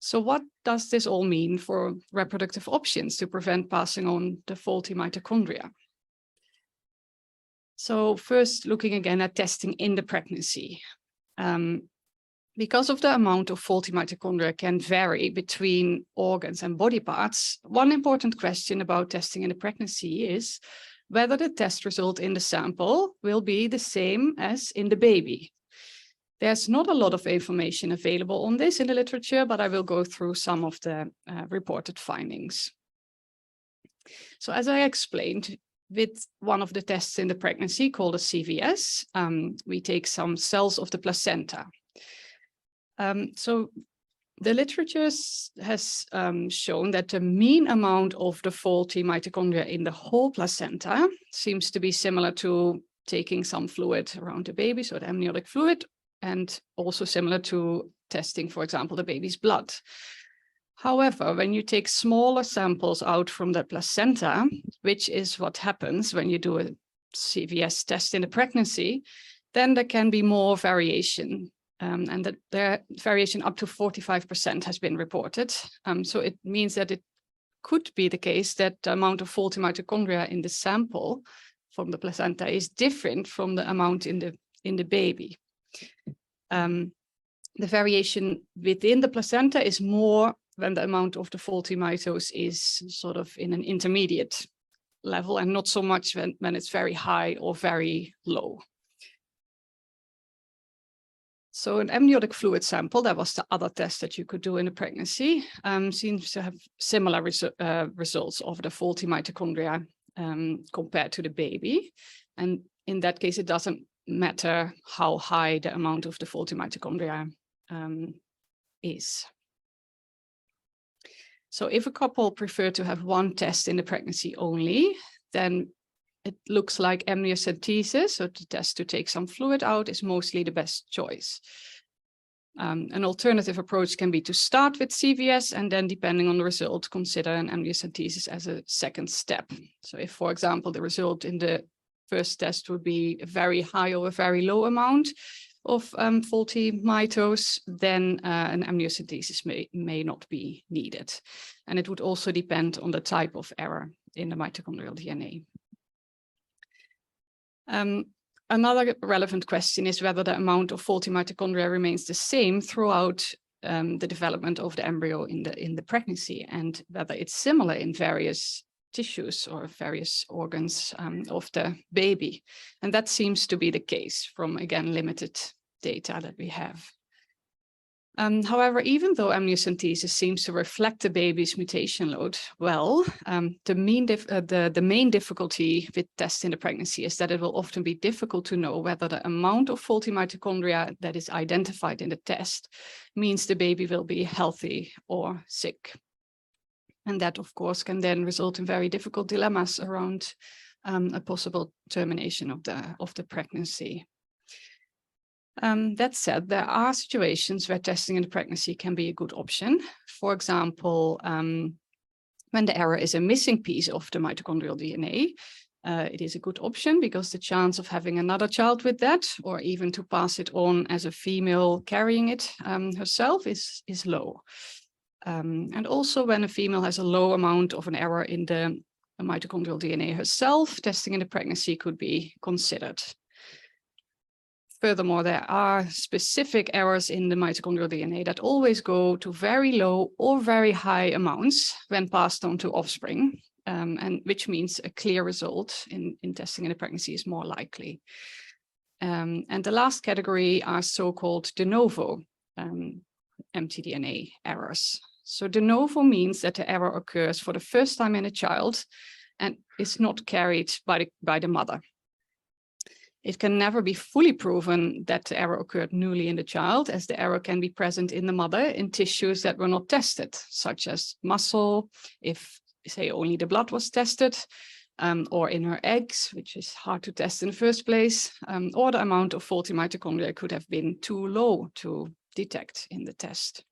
So what does this all mean for reproductive options to prevent passing on the faulty mitochondria? So first, looking again at testing in the pregnancy. Because of the amount of faulty mitochondria can vary between organs and body parts, one important question about testing in the pregnancy is whether the test result in the sample will be the same as in the baby. There's not a lot of information available on this in the literature, but I will go through some of the reported findings. So as I explained, with one of the tests in the pregnancy called a CVS, we take some cells of the placenta. So the literature has shown that the mean amount of the faulty mitochondria in the whole placenta seems to be similar to taking some fluid around the baby, so the amniotic fluid, and also similar to testing, for example, the baby's blood. However, when you take smaller samples out from the placenta, which is what happens when you do a CVS test in the pregnancy, then there can be more variation. And that the variation up to 45% has been reported. So it means that it could be the case that the amount of faulty mitochondria in the sample from the placenta is different from the amount in the baby. The variation within the placenta is more when the amount of the faulty mitose is sort of in an intermediate level and not so much when it's very high or very low. So an amniotic fluid sample, that was the other test that you could do in a pregnancy, seems to have similar results of the faulty mitochondria compared to the baby. And in that case, it doesn't matter how high the amount of the faulty mitochondria is. So if a couple prefer to have one test in the pregnancy only, then it looks like amniocentesis, so the test to take some fluid out, is mostly the best choice. An alternative approach can be to start with CVS and then, depending on the result, consider an amniocentesis as a second step. So if, for example, the result in the first test would be a very high or a very low amount of faulty mitose, then an amniocentesis may not be needed. And it would also depend on the type of error in the mitochondrial DNA. Another relevant question is whether the amount of faulty mitochondria remains the same throughout the development of the embryo in the pregnancy, and whether it's similar in various tissues or various organs of the baby. And that seems to be the case from, again, limited data that we have. However, even though amniocentesis seems to reflect the baby's mutation load well, the main difficulty with testing the pregnancy is that it will often be difficult to know whether the amount of faulty mitochondria that is identified in the test means the baby will be healthy or sick. And that, of course, can then result in very difficult dilemmas around a possible termination of the pregnancy. That said, there are situations where testing in the pregnancy can be a good option. For example, when the error is a missing piece of the mitochondrial DNA, it is a good option because the chance of having another child with that, or even to pass it on as a female carrying it herself, is low. And also when a female has a low amount of an error in the mitochondrial DNA herself, testing in the pregnancy could be considered. Furthermore, there are specific errors in the mitochondrial DNA that always go to very low or very high amounts when passed on to offspring, and which means a clear result in testing in a pregnancy is more likely. And the last category are so-called de novo mtDNA errors. So de novo means that the error occurs for the first time in a child and is not carried by the mother. It can never be fully proven that the error occurred newly in the child, as the error can be present in the mother in tissues that were not tested, such as muscle, if, say, only the blood was tested, or in her eggs, which is hard to test in the first place, or the amount of faulty mitochondria could have been too low to detect in the test.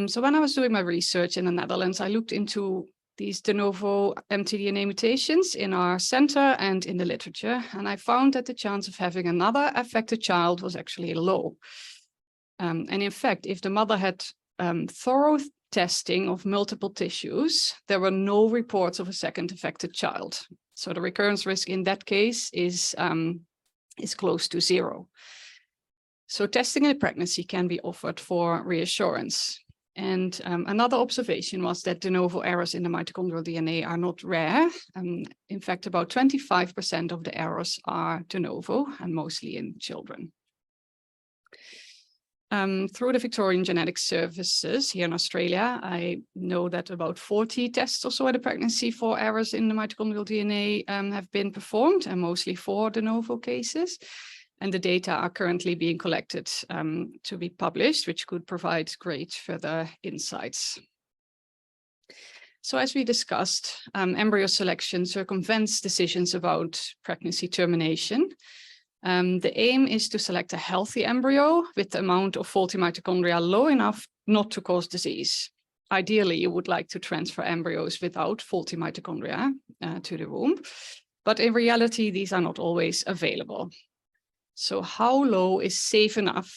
So when I was doing my research in the Netherlands, I looked into these de novo mtDNA mutations in our center and in the literature, and I found that the chance of having another affected child was actually low. And in fact, if the mother had thorough testing of multiple tissues, there were no reports of a second affected child. So the recurrence risk in that case is close to 0. So testing in a pregnancy can be offered for reassurance. And another observation was that de novo errors in the mitochondrial DNA are not rare. In fact, about 25% of the errors are de novo, and mostly in children. Through the Victorian Genetic Services here in Australia, I know that about 40 tests or so at a pregnancy for errors in the mitochondrial DNA have been performed, and mostly for de novo cases. And the data are currently being collected to be published, which could provide great further insights. So as we discussed, embryo selection circumvents decisions about pregnancy termination. The aim is to select a healthy embryo with the amount of faulty mitochondria low enough not to cause disease. Ideally, you would like to transfer embryos without faulty mitochondria to the womb, but in reality, these are not always available. So how low is safe enough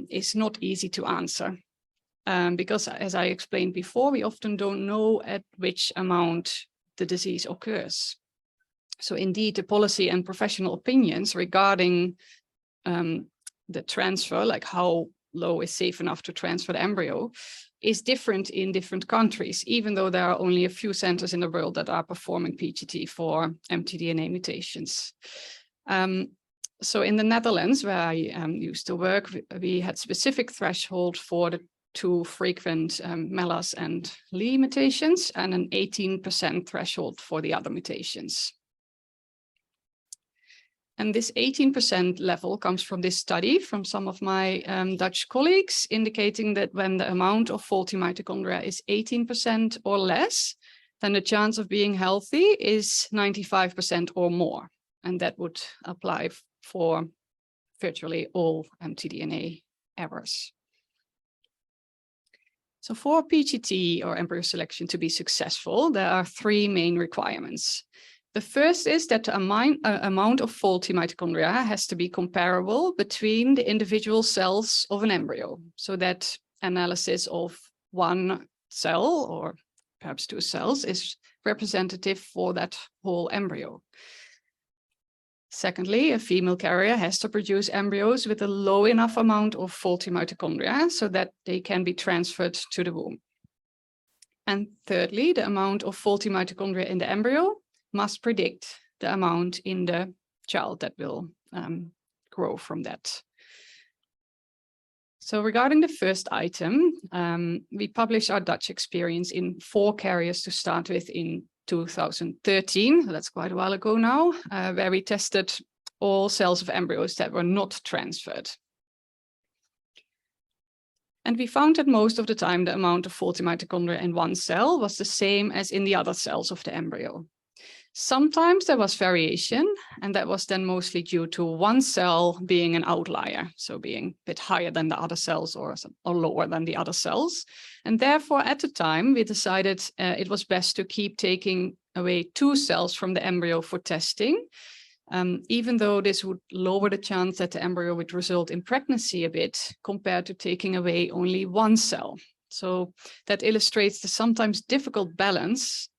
is not easy to answer because, as I explained before, we often don't know at which amount the disease occurs. So indeed, the policy and professional opinions regarding the transfer, like how low is safe enough to transfer the embryo, is different in different countries, even though there are only a few centers in the world that are performing PGT for mtDNA mutations. So in the Netherlands, where I used to work, we had specific threshold for the 2 frequent MELAS and Lee mutations and an 18% threshold for the other mutations. And this 18% level comes from this study from some of my Dutch colleagues, indicating that when the amount of faulty mitochondria is 18% or less, then the chance of being healthy is 95% or more. And that would apply for virtually all mtDNA errors. So for PGT or embryo selection to be successful, there are 3 main requirements. The first is that the amount of faulty mitochondria has to be comparable between the individual cells of an embryo. So that analysis of 1 cell or perhaps 2 cells is representative for that whole embryo. Secondly, a female carrier has to produce embryos with a low enough amount of faulty mitochondria so that they can be transferred to the womb. And thirdly, the amount of faulty mitochondria in the embryo must predict the amount in the child that will grow from that. So regarding the first item, we published our Dutch experience in 4 carriers to start with in 2013, that's quite a while ago now, where we tested all cells of embryos that were not transferred. And we found that most of the time the amount of faulty mitochondria in 1 cell was the same as in the other cells of the embryo. Sometimes there was variation, and that was then mostly due to 1 cell being an outlier, so being a bit higher than the other cells or lower than the other cells. And therefore, at the time, we decided it was best to keep taking away 2 cells from the embryo for testing, even though this would lower the chance that the embryo would result in pregnancy a bit compared to taking away only 1 cell. So that illustrates the sometimes difficult balance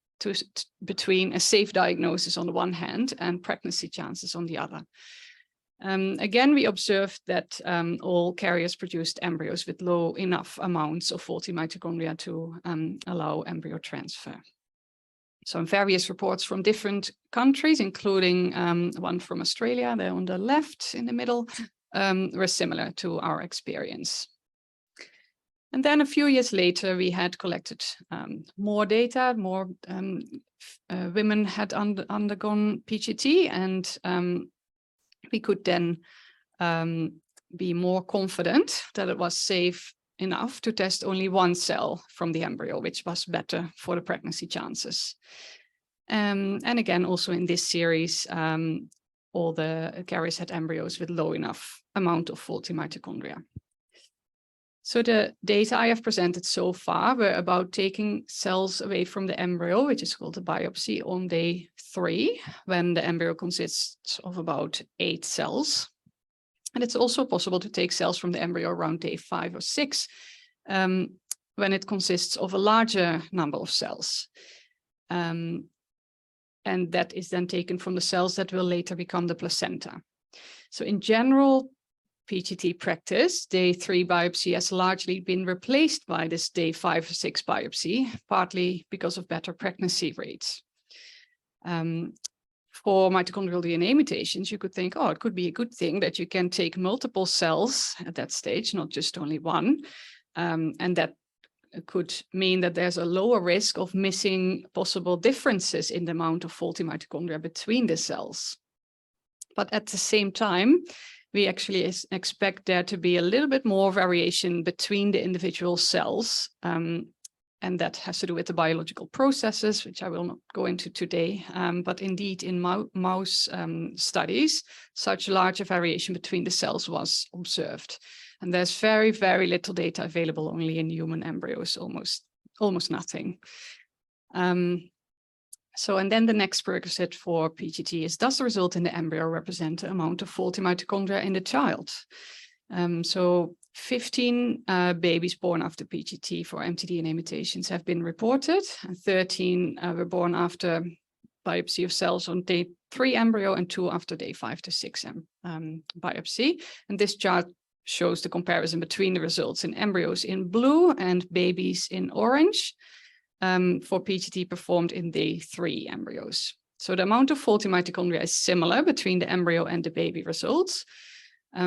between a safe diagnosis on the one hand and pregnancy chances on the other. Again, we observed that all carriers produced embryos with low enough amounts of faulty mitochondria to allow embryo transfer. So in various reports from different countries, including one from Australia, there on the left in the middle, were similar to our experience. And then a few years later, we had collected more data, more women had undergone PGT, and we could then be more confident that it was safe enough to test only 1 cell from the embryo, which was better for the pregnancy chances. And again, also in this series, all the carriers had embryos with low enough amount of faulty mitochondria. So the data I have presented so far were about taking cells away from the embryo, which is called a biopsy, on day 3, when the embryo consists of about 8 cells. And it's also possible to take cells from the embryo around day 5 or 6, when it consists of a larger number of cells. And that is then taken from the cells that will later become the placenta. So in general, PGT practice, day 3 biopsy has largely been replaced by this day 5 or 6 biopsy, partly because of better pregnancy rates. For mitochondrial DNA mutations, you could think, oh, it could be a good thing that you can take multiple cells at that stage, not just only one, and that could mean that there's a lower risk of missing possible differences in the amount of faulty mitochondria between the cells. But at the same time, we actually expect there to be a little bit more variation between the individual cells. And that has to do with the biological processes, which I will not go into today. But indeed, in mouse studies, such larger variation between the cells was observed. And there's very, very little data available only in human embryos, almost nothing. And then the next prerequisite for PGT is, does the result in the embryo represent the amount of faulty mitochondria in the child? So 15 babies born after PGT for mtDNA mutations have been reported, and 13 were born after biopsy of cells on day 3 embryo and 2 after day 5 to 6 biopsy. And this chart shows the comparison between the results in embryos in blue and babies in orange for PGT performed in day 3 embryos. So the amount of faulty mitochondria is similar between the embryo and the baby results.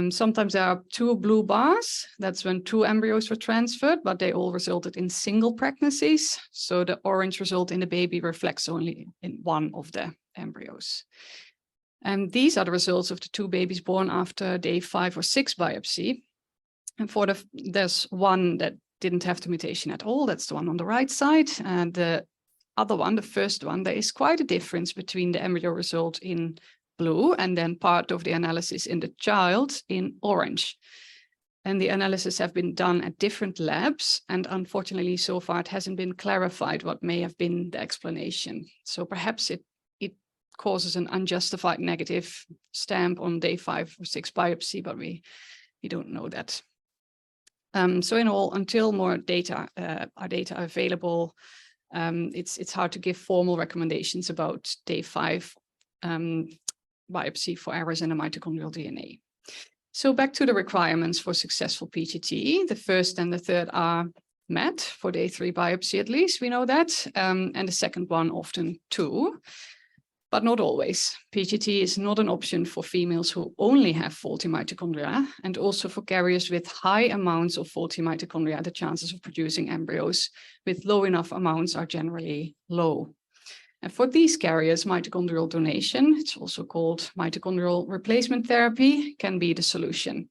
Sometimes there are 2 blue bars. That's when 2 embryos were transferred, but they all resulted in single pregnancies. So the orange result in the baby reflects only in 1 of the embryos. And these are the results of the 2 babies born after day 5 or 6 biopsy. And there's one that didn't have the mutation at all. That's the one on the right side. And the other one, the first one, there is quite a difference between the embryo result in blue and then part of the analysis in the child in orange. And the analysis have been done at different labs. And unfortunately, so far, it hasn't been clarified what may have been the explanation. So perhaps it causes an unjustified negative stamp on day 5 or 6 biopsy, but we don't know that. So in all, until more data are available, it's hard to give formal recommendations about day 5 biopsy for errors in the mitochondrial DNA. So back to the requirements for successful PGT. The first and the third are met for day 3 biopsy, at least we know that, and the second one often too. But not always. PGT is not an option for females who only have faulty mitochondria, and also for carriers with high amounts of faulty mitochondria, the chances of producing embryos with low enough amounts are generally low. And for these carriers, mitochondrial donation, it's also called mitochondrial replacement therapy, can be the solution.